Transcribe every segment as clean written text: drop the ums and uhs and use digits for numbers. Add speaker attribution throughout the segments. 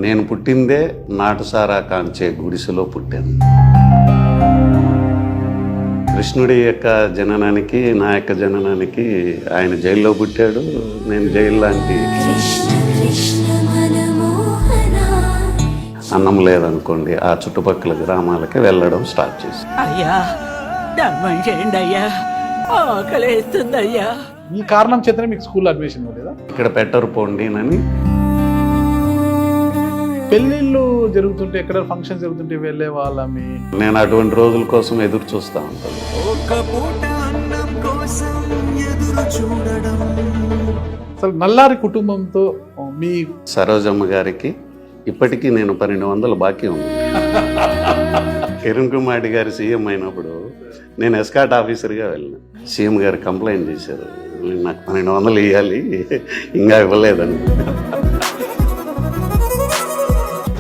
Speaker 1: నేను పుట్టిందే నాటుసారా కాంచే గుడిసెలో పుట్టాను. కృష్ణుడి యొక్క జననానికి నా యొక్క జననానికి ఆయన జైల్లో పుట్టాడు, నేను జైలు లాంటి అన్నం లేదనుకోండి ఆ చుట్టుపక్కల గ్రామాలకి వెళ్ళడం స్టార్ట్ చేసి.
Speaker 2: అయ్యా ధర్మం చేయండి అయ్యా, ఆకలేస్తుంది అయ్యా.
Speaker 3: ఈ కారణం చేతనే మీకు స్కూల్ అడ్మిషన్ లేదా?
Speaker 1: ఇక్కడ పెట్టరు పోండినని.
Speaker 3: పెళ్ళిళ్ళు జరుగుతుంటే ఎక్కడ ఫంక్షన్ జరుగుతుంటే వెళ్ళే వాళ్ళమి.
Speaker 1: నేను అటువంటి రోజుల కోసం ఎదురు చూస్తూ ఉంటాను.
Speaker 3: అసలు నల్లారి కుటుంబంతో మీ
Speaker 1: సరోజమ్మ గారికి ఇప్పటికీ నేను 1200 బాకీ ఉంది. కిరణ్ కుమార్ రెడ్డి గారు సీఎం అయినప్పుడు నేను ఎస్కాట్ ఆఫీసర్గా వెళ్ళిన. సీఎం గారు కంప్లైంట్ చేశారు, నాకు 1200 ఇవ్వాలి ఇంకా ఇవ్వలేదని.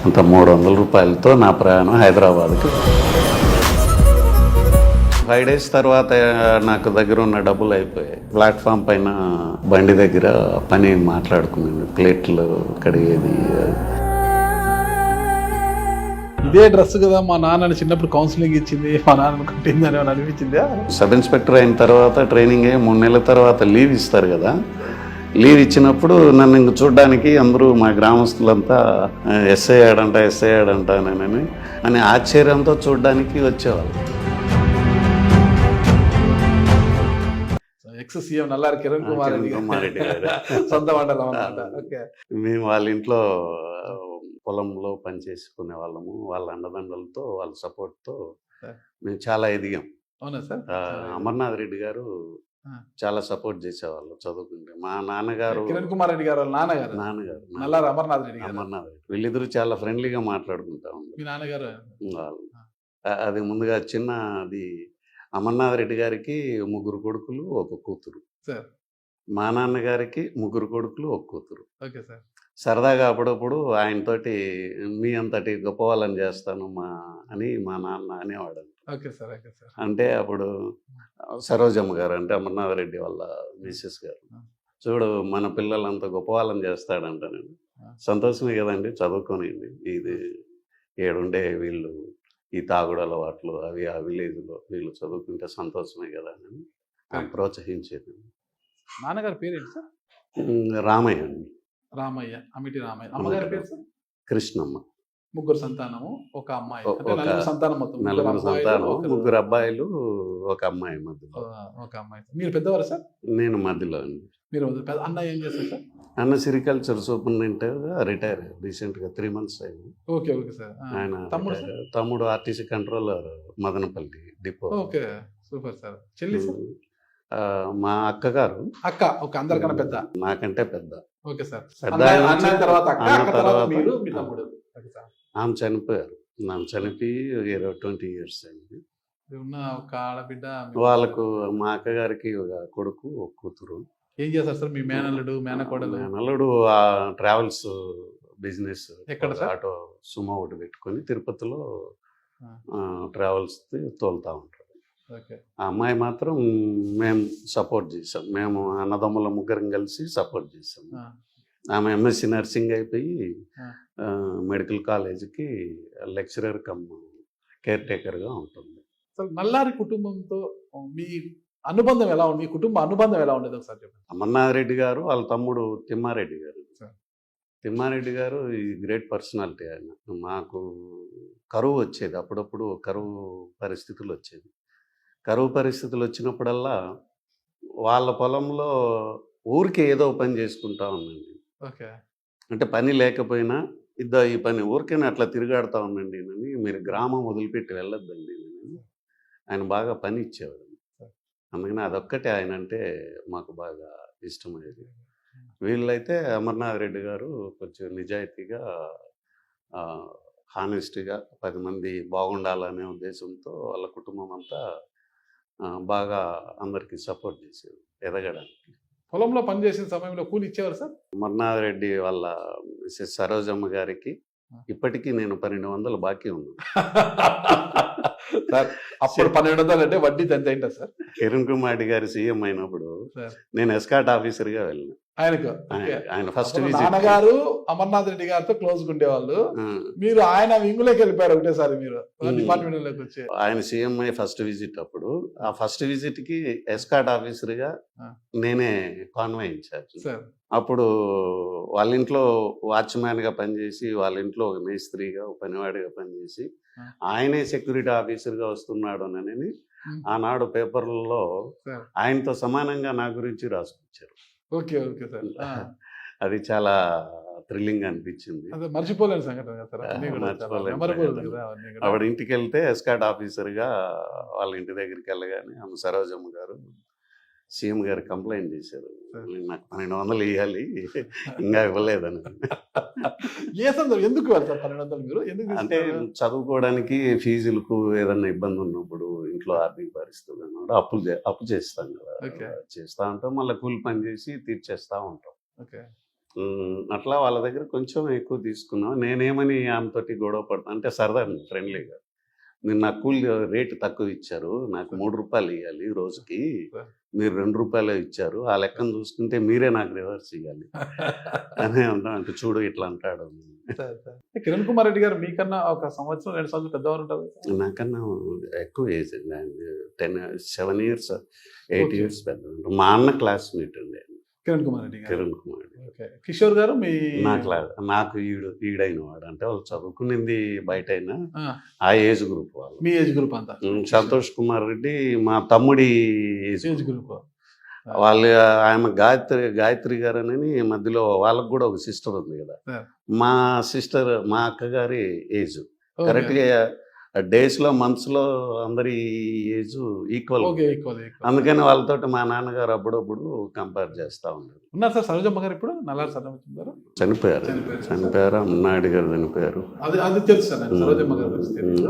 Speaker 1: అంత 300 రూపాయలతో నా ప్రయాణం హైదరాబాద్కి. 5 days తర్వాత నాకు దగ్గర ఉన్న డబ్బులు అయిపోయాయి. ప్లాట్ఫామ్ పైన బండి దగ్గర పని మాట్లాడుకున్నాను, ప్లేట్లు కడిగేది.
Speaker 3: ఇదే డ్రెస్ కదా మా నాన్నని చిన్నప్పుడు కౌన్సిలింగ్ ఇచ్చింది, మా నాన్న కొట్టిందని అనిపించిందా?
Speaker 1: సబ్ ఇన్స్పెక్టర్ అయిన తర్వాత ట్రైనింగ్ అయ్యి 3 నెలల తర్వాత లీవ్ ఇస్తారు కదా. లీవ్ ఇచ్చినప్పుడు నన్ను ఇంక చూడడానికి అందరూ మా గ్రామస్తులంతా ఎస్ఐ ఆడంట అని ఆశ్చర్యంతో చూడడానికి వచ్చేవాళ్ళు.
Speaker 3: ఎక్స్ సీఎం నల్లారి కిరణ్ కుమార్
Speaker 1: రెడ్డి గారు
Speaker 3: సొంత మండలం అన్నమాట. ఓకే.
Speaker 1: మేము వాళ్ళ ఇంట్లో పొలంలో పనిచేసుకునే వాళ్ళము. వాళ్ళ అండదండలతో వాళ్ళ సపోర్ట్తో మేము చాలా ఎదిగాం.
Speaker 3: అవునా సార్?
Speaker 1: అమర్నాథ్ రెడ్డి గారు చాలా సపోర్ట్ చేసేవాళ్ళు చదువుకుంటే. మా నాన్నగారు
Speaker 3: కిరణ్ కుమార్ రెడ్డి గారు నాన్నగారు నల్లారి అమర్నాథ్ రెడ్డి
Speaker 1: వీళ్ళిద్దరూ చాలా ఫ్రెండ్లీగా మాట్లాడుకుంటా
Speaker 3: మీ
Speaker 1: ఉంటారు
Speaker 3: నాన్నగారు.
Speaker 1: వాళ్ళు అది ముందుగా అది అమర్నాథ్ రెడ్డి గారికి 3 కొడుకులు 1 కూతురు. మా నాన్నగారికి 3 కొడుకులు 1 కూతురు.
Speaker 3: Okay sir.
Speaker 1: సరదాగా అప్పుడప్పుడు ఆయనతోటి మీ అంతటి గొప్ప వాళ్ళని చేస్తాను అని మా నాన్న అనేవాడు.
Speaker 3: Okay sir. Okay sir.
Speaker 1: అంటే అప్పుడు సరోజమ్మ గారు అంటే అమర్నాథ్ రెడ్డి వాళ్ళ మిస్సెస్ గారు, చూడు మన పిల్లలంత గొప్ప వాళ్ళని చేస్తాడంట. నేను సంతోషమే కదండి, చదువుకోనండి. ఇది ఏడుండే వీళ్ళు ఈ తాగుడు అలవాట్లు అవి ఆ విలేజ్లో వీళ్ళు చదువుకుంటే సంతోషమే కదా అని ప్రోత్సహించేది.
Speaker 3: నాన్నగారి పేరు ఏంటి సార్?
Speaker 1: రామయ్య అండి.
Speaker 3: రామయ్య, అమిటి రామయ్య. అమ్మగారి పేరు సార్?
Speaker 1: కృష్ణమ్మ.
Speaker 3: 3 సంతానము, 1 అమ్మాయి. సంతానం మొత్తం
Speaker 1: 4 సంతానం, 3 అబ్బాయిలు 1 అమ్మాయి. మధ్యలో
Speaker 3: 1 అమ్మాయి. మీరు పెద్దవారు సార్?
Speaker 1: నేను మధ్యలో అండి.
Speaker 3: మీరు అన్న ఏం చేస్తారు సార్?
Speaker 1: అన్న సిరికల్చర్ సూపరింటెండెంట్గా రిటైర్ రీసెంట్గా 3 months అయింది.
Speaker 3: ఓకే. Okay sir.
Speaker 1: ఆయన తమ్ముడు RTC controller Madanapalle depot.
Speaker 3: Okay, super sir. చెల్లి సార్?
Speaker 1: మా అక్కగారు.
Speaker 3: అక్క? ఓకే, అందరికన్నా పెద్ద?
Speaker 1: నాకంటే పెద్ద.
Speaker 3: Okay sir.
Speaker 1: తర్వాత
Speaker 3: ఓకే సార్.
Speaker 1: ఆమె చనిపోయారు. ఆమె చనిపోయి 20 years అయింది.
Speaker 3: ఉన్న ఒక ఆడబిడ్డ
Speaker 1: వాళ్ళకు. మా అక్కగారికి 1 కొడుకు 1 కూతురు.
Speaker 3: ఏం చేస్తారు సార్ మీ మేనల్లుడు మేనకోడలు?
Speaker 1: మేనల్లుడు ట్రావెల్స్ బిజినెస్,
Speaker 3: ఎక్కడ సార్?
Speaker 1: ఆటో సుమో ఒకటి పెట్టుకొని తిరుపతిలో ట్రావెల్స్ తోలుతా ఉంటారు. ఆ అమ్మాయి మాత్రం మేము సపోర్ట్ చేసాం. మేము అన్నదమ్ముల 3 కలిసి సపోర్ట్ చేసాం. ఆమె ఎంఎస్సి నర్సింగ్ అయిపోయి మెడికల్ కాలేజీకి లెక్చరర్ కమ్ కేర్ టేకర్గా ఉంటుంది.
Speaker 3: నల్లారి కుటుంబంతో మీ అనుబంధం ఎలా ఉంది? మీ కుటుంబ అనుబంధం ఎలా ఉండేది ఒకసారి చెప్పండి.
Speaker 1: అమర్నాథ్ రెడ్డి గారు వాళ్ళ తమ్ముడు తిమ్మారెడ్డి గారు. తిమ్మారెడ్డి గారు ఈ గ్రేట్ పర్సనాలిటీ. ఆయన మాకు కరువు వచ్చేది, అప్పుడప్పుడు కరువు పరిస్థితులు వచ్చేది. కరువు పరిస్థితులు వచ్చినప్పుడల్లా వాళ్ళ పొలంలో ఊరికి ఏదో పని చేసుకుంటా ఉండండి.
Speaker 3: ఓకే.
Speaker 1: అంటే పని లేకపోయినా ఈ పని ఊరికైనా అట్లా తిరిగాడుతూ ఉండండి అని, మీరు గ్రామం వదిలిపెట్టి వెళ్ళొద్దండి అని ఆయన బాగా పని ఇచ్చేవాడు. అందుకని అదొక్కటే ఆయన అంటే మాకు బాగా ఇష్టమయ్యేది. వీళ్ళైతే అమర్నాథ్ రెడ్డి గారు కొంచెం నిజాయితీగా హానెస్ట్గా 10 మంది బాగుండాలనే ఉద్దేశంతో వాళ్ళ కుటుంబం అంతా బాగా అందరికీ సపోర్ట్ చేసేది ఎదగడానికి.
Speaker 3: పొలంలో పనిచేసిన సమయంలో కూలి ఇచ్చేవారు సార్?
Speaker 1: అమర్నాథ్ రెడ్డి వాళ్ళ మిస్సెస్ సరోజమ్మ గారికి ఇప్పటికీ నేను 1200 బాకీ ఉన్నాను.
Speaker 3: సార్ అప్పుడు 1200 అంటే వడ్డీ ఎంత అయింటా సార్?
Speaker 1: కిరణ్ కుమార్ రెడ్డి గారు సీఎం అయినప్పుడు
Speaker 3: సార్
Speaker 1: నేను ఎస్కాట్ ఆఫీసర్గా వెళ్ళాను.
Speaker 3: ఆయనకు
Speaker 1: ఆయన ఫస్ట్
Speaker 3: అప్పుడు
Speaker 1: విజిట్
Speaker 3: నాన్నగారు అమర్నాథ్ రెడ్డి గారితో క్లోజ్ గా ఉండేవాళ్ళు. మీరు ఆయన వింగులోకి వెళ్ళిపోయారు ఒకటేసారి మీరు డిపార్ట్మెంట్ లోకి వచ్చి.
Speaker 1: ఆయన సీఎం అయ్యి ఫస్ట్ విజిట్ అప్పుడు ఆ ఫస్ట్ విజిట్ కి ఎస్కాట్ ఆఫీసర్గా నేనే కాన్వాయ్ ఇన్ఛార్జ్.
Speaker 3: సార్
Speaker 1: అప్పుడు వాళ్ళ ఇంట్లో వాచ్మ్యాన్ గా పనిచేసి, వాళ్ళ ఇంట్లో ఒక మేస్త్రిగా ఒక పనివాడిగా పనిచేసి ఆయనే సెక్యూరిటీ ఆఫీసర్ గా వస్తున్నాడు అని ఆనాడు పేపర్లలో
Speaker 3: సార్
Speaker 1: ఆయనతో సమానంగా నా గురించి రాసుకొచ్చారు.
Speaker 3: Okay okay sir.
Speaker 1: అది చాలా థ్రిల్లింగ్ అనిపించింది.
Speaker 3: అదే మర్చిపోలేని సంఘటన కదా సార్. అన్నీ కూడా చాలా
Speaker 1: మర్చిపోలేని
Speaker 3: memorable
Speaker 1: సంఘటన.
Speaker 3: కదా అవన్నీ కూడా.
Speaker 1: ఆవిడ ఇంటికి వెళ్తే ఎస్కాట్ ఆఫీసర్గా వాళ్ళ ఇంటి దగ్గరికి వెళ్ళగానే ఆమె సరోజమ్మ గారు సీఎం గారు కంప్లైంట్ చేశారు, నాకు 1200 ఇవ్వాలి ఇంకా ఇవ్వలేదని.
Speaker 3: ఏ సందర్భం ఎందుకు వెళ్తారు 1200 మీరు ఎందుకు
Speaker 1: అంటే
Speaker 3: తీసుకున్నారు?
Speaker 1: చదువుకోవడానికి ఫీజులకు ఏదన్నా ఇబ్బంది ఉన్నప్పుడు ఇంట్లో ఆర్థిక పరిస్థితులు అన్నప్పుడు అప్పు చేస్తాం కదా,
Speaker 3: Okay.
Speaker 1: చేస్తా ఉంటాం, మళ్ళీ కూలి పని చేసి తీర్చేస్తా ఉంటాం.
Speaker 3: ఓకే
Speaker 1: అట్లా వాళ్ళ దగ్గర కొంచెం ఎక్కువ తీసుకున్నాం. నేనేమని ఆమెతోటి గొడవ పడతాను అంటే సరదా ఫ్రెండ్లీగా, మీరు నాకు కూలి రేటు తక్కువ ఇచ్చారు, నాకు 3 రూపాయలు ఇవ్వాలి రోజుకి, మీరు 2 రూపాయలు ఇచ్చారు, ఆ లెక్కను చూసుకుంటే మీరే నాకు రివర్స్ ఇవ్వాలి అని అంటాం. అంటే చూడు ఇట్లా అంటాడు.
Speaker 3: Sir, sir. కిరణ్ కుమార్ రెడ్డి గారు మీకన్నా ఒక 1 సంవత్సరం 2 సంవత్సరాలు పెద్దవారు ఉంటారు.
Speaker 1: నాకన్నా ఎక్కువ ఏజ్ అండి, 7 ఇయర్స్ 8 ఇయర్స్ పెద్ద. మా అన్న క్లాస్మేట్ అండి
Speaker 3: కిరణ్ కుమార్ రెడ్డి గారు.
Speaker 1: కిరణ్ కుమార్ రెడ్డి.
Speaker 3: ఓకే. కిషోర్ గారు మీ
Speaker 1: నాకు ఈడైన వాడు, అంటే వాళ్ళు చదువుకునింది బయట అయినా ఆ ఏజ్ గ్రూప్ వాళ్ళు.
Speaker 3: మీ ఏజ్ గ్రూప్ అంతా.
Speaker 1: సంతోష్ కుమార్ రెడ్డి మా తమ్ముడి
Speaker 3: ఏజ్ గ్రూప్.
Speaker 1: వాళ్ళు ఆమె గాయత్రి గారు అని మధ్యలో వాళ్ళకు కూడా ఒక సిస్టర్ ఉంది కదా, మా సిస్టర్ మా అక్కగారి ఏజ్ కరెక్ట్గా డేస్ లో మంత్స్ లో అందరి ఏజ్ ఈక్వల్. అందుకని వాళ్ళతో మా నాన్నగారు అప్పుడప్పుడు కంపేర్ చేస్తా ఉన్నారు.
Speaker 3: ఉన్నారు సార్ సరోజమ్మ గారు ఇప్పుడు నల్లారి సరోజమ్మ గారు
Speaker 1: చనిపోయారు. అన్నాయుడు గారు చనిపోయారు.
Speaker 3: అది తెలుసు సార్ సరోజమ్మ గారు.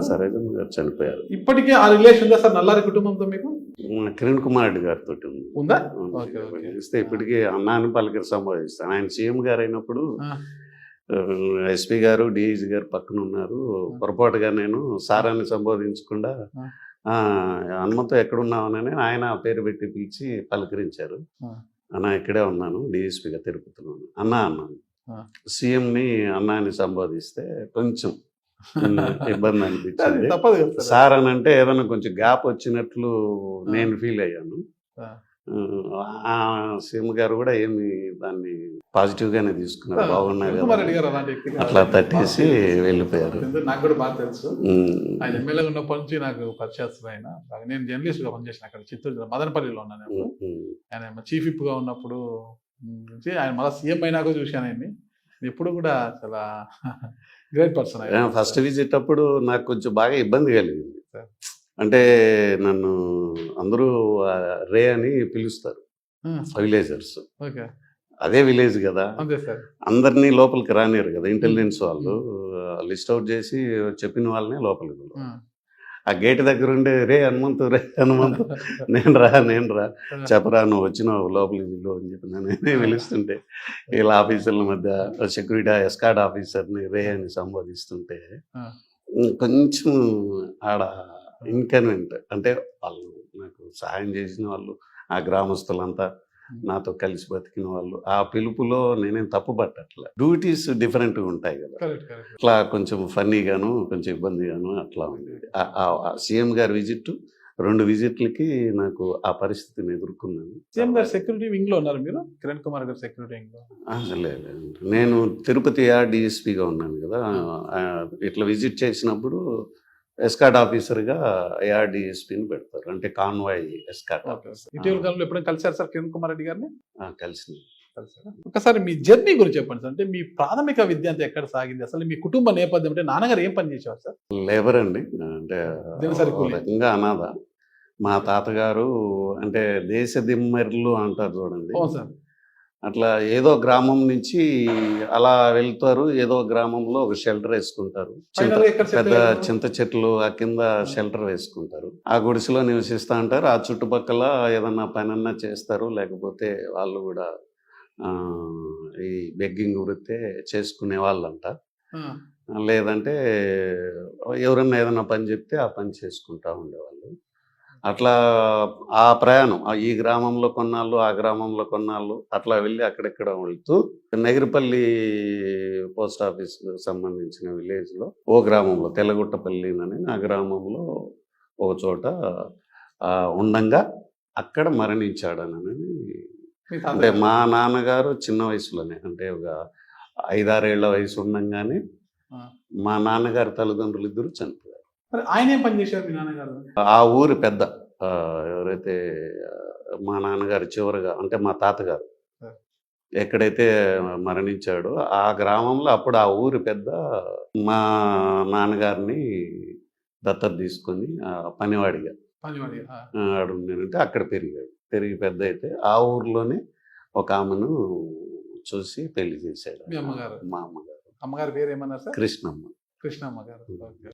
Speaker 1: సరోజమ్మ గారు చనిపోయారు.
Speaker 3: ఇప్పటికే ఆ రిలేషన్ సార్ నల్లారి కుటుంబంతో మీకు
Speaker 1: కిరణ్ కుమార్ రెడ్డి గారితో
Speaker 3: ఉందా?
Speaker 1: ఇస్తే ఇప్పటికీ అన్నాన్ని పలికిరి సంబోధిస్తాను. ఆయన సీఎం గారు అయినప్పుడు ఎస్పీ గారు డిఐజీ గారు పక్కన ఉన్నారు. పొరపాటుగా నేను సారాన్ని సంబోధించకుండా హనుమంతో ఎక్కడున్నామని ఆయన పేరు పెట్టి పిలిచి పలకరించారు. అన్న ఇక్కడే ఉన్నాను, డిఎస్పీగా తిరుపతిలో అన్నాను. సీఎంని అన్నాన్ని సంబోధిస్తే కొంచెం ఇబ్బంది అనిపించింది. సార్ అని అంటే ఏదైనా కొంచెం గ్యాప్ వచ్చినట్లు నేను ఫీల్ అయ్యాను. సీఎం గారు కూడా ఏమి దాన్ని పాజిటివ్ గానే తీసుకున్నారు, బాగున్నారు అట్లా తట్టేసి వెళ్ళిపోయారు.
Speaker 3: నాకు కూడా బాగా తెలుసు. ఆయన ఎమ్మెల్యే ఉన్నప్పటి నుంచి నాకు పరిచయం. ఆయన నేను జర్నలిస్ట్ గా పనిచేసిన అక్కడ చిత్తూరు మదనపల్లిలో ఉన్నాను. ఆయన చీఫ్ విప్ గా ఉన్నప్పుడు నుంచి ఆయన మళ్ళీ సీఎం అయినాక చూశాను ఆయన్ని. ఎప్పుడు కూడా చాలా గ్రేట్ పర్సన్.
Speaker 1: ఫస్ట్ విజిట్ అప్పుడు నాకు కొంచెం బాగా ఇబ్బంది కలిగింది. అంటే నన్ను అందరూ రే అని పిలుస్తారు విలేజర్స్. అదే విలేజ్ కదా, అందరినీ లోపలికి రానిరు కదా ఇంటెలిజెన్స్ వాళ్ళు. లిస్ట్ అవుట్ చేసి చెప్పిన వాళ్ళనే లోపలికి. ఆ గేట్ దగ్గర ఉండే రే హనుమంతు నేను రా చెప్పరా నువ్వు వచ్చినావు లోపలికి వెళ్ళు అని చెప్పి నేనే పిలుస్తుంటే వీళ్ళ ఆఫీసర్ల మధ్య సెక్యూరిటీ ఎస్కాట్ ఆఫీసర్ని రే అని సంబోధిస్తుంటే కొంచెం ఆడ ఇన్కన్వెంట్. అంటే వాళ్ళు నాకు సహాయం చేసిన వాళ్ళు, ఆ గ్రామస్తులంతా నాతో కలిసి బతికిన వాళ్ళు, ఆ పిలుపులో నేనేం తప్పు పట్టట్లే. డ్యూటీస్ డిఫరెంట్గా ఉంటాయి కదా, అట్లా కొంచెం ఫన్నీగాను కొంచెం ఇబ్బందిగాను అట్లా ఉంది. సీఎం గారి విజిట్ 2 విజిట్లకి నాకు ఆ పరిస్థితిని ఎదుర్కొన్నాను.
Speaker 3: సీఎం గారు సెక్యూరిటీ వింగ్ లో ఉన్నారు మీరు? కిరణ్ కుమార్ గారు సెక్యూరిటీ వింగ్ లో?
Speaker 1: లేదు, నేను తిరుపతి డిఎస్పీగా ఉన్నాను కదా. ఇట్లా విజిట్ చేసినప్పుడు ఎస్కాట్ ఆఫీసర్గా ఏఆర్డిఎస్పీని పెడతారు, అంటే కాన్వాయ్ ఎస్కాట్.
Speaker 3: ఇటీవల కాలంలో ఎప్పుడైనా కలిసారు సార్ కిరణ్ కుమార్ రెడ్డి గారిని?
Speaker 1: కలిసింది.
Speaker 3: ఒకసారి మీ జర్నీ గురించి చెప్పండి సార్. అంటే మీ ప్రాథమిక విద్య అంతా ఎక్కడ సాగింది, అసలు మీ కుటుంబ నేపథ్యం అంటే నాన్నగారు ఏం పని చేసేవారు సార్?
Speaker 1: లేబర్ అండి, అంటే రకంగా అనాథ. మా తాతగారు అంటే దేశ దిమ్మర్లు అంటారు చూడండి, అట్లా ఏదో గ్రామం నుంచి అలా వెళ్తారు, ఏదో గ్రామంలో ఒక షెల్టర్ వేసుకుంటారు, పెద్ద చింత చెట్లు ఆ కింద షెల్టర్ వేసుకుంటారు, ఆ గుడిసెలో నివసిస్తూ ఉంటారు. ఆ చుట్టుపక్కల ఏదన్నా పనన్నా చేస్తారు, లేకపోతే వాళ్ళు కూడా ఈ బెగ్గింగ్ వృత్తే చేసుకునే వాళ్ళంట. లేదంటే ఎవరన్నా ఏదైనా పని చెప్తే ఆ పని చేసుకుంటూ ఉండేవాళ్ళు. అట్లా ఆ ప్రయాణం ఈ గ్రామంలో కొన్నాళ్ళు, ఆ గ్రామంలో కొన్నాళ్ళు అట్లా వెళ్ళి అక్కడెక్కడ వెళ్తూ నగిరిపల్లి పోస్ట్ ఆఫీస్కి సంబంధించిన విలేజ్లో ఓ గ్రామంలో తెల్లగుట్టపల్లి అని ఆ గ్రామంలో ఒక చోట ఉండంగా అక్కడ మరణించాడనని.
Speaker 3: మీ
Speaker 1: అంటే
Speaker 3: తాతగారు
Speaker 1: మా నాన్నగారు చిన్న వయసులోనే, అంటే ఒక 5-6 ఏళ్ల వయసు ఉండంగానే
Speaker 3: ఆ.
Speaker 1: మా నాన్నగారి తల్లిదండ్రులు ఇద్దరు చనిపోయారు.
Speaker 3: మరి ఆయన ఏం పని చేశారు మీ నాన్నగారు?
Speaker 1: ఆ ఊరి పెద్ద ఎవరైతే మా నాన్నగారు చివరిగా, అంటే మా తాతగారు ఎక్కడైతే మరణించాడో ఆ గ్రామంలో అప్పుడు ఆ ఊరి పెద్ద మా నాన్నగారిని దత్తత తీసుకొని పనివాడిగా
Speaker 3: పనివాడి
Speaker 1: ఆడుండేనంటే అక్కడ పెరిగి పెద్ద అయితే ఆ ఊర్లోనే ఒక ఆమెను చూసి పెళ్లి చేశాడు
Speaker 3: మీ అమ్మగారు?
Speaker 1: మా అమ్మగారు
Speaker 3: అమ్మగారి పేరు ఏమన్నారు సార్?
Speaker 1: కృష్ణమ్మ.
Speaker 3: కృష్ణమ్మ గారు. ఓకే.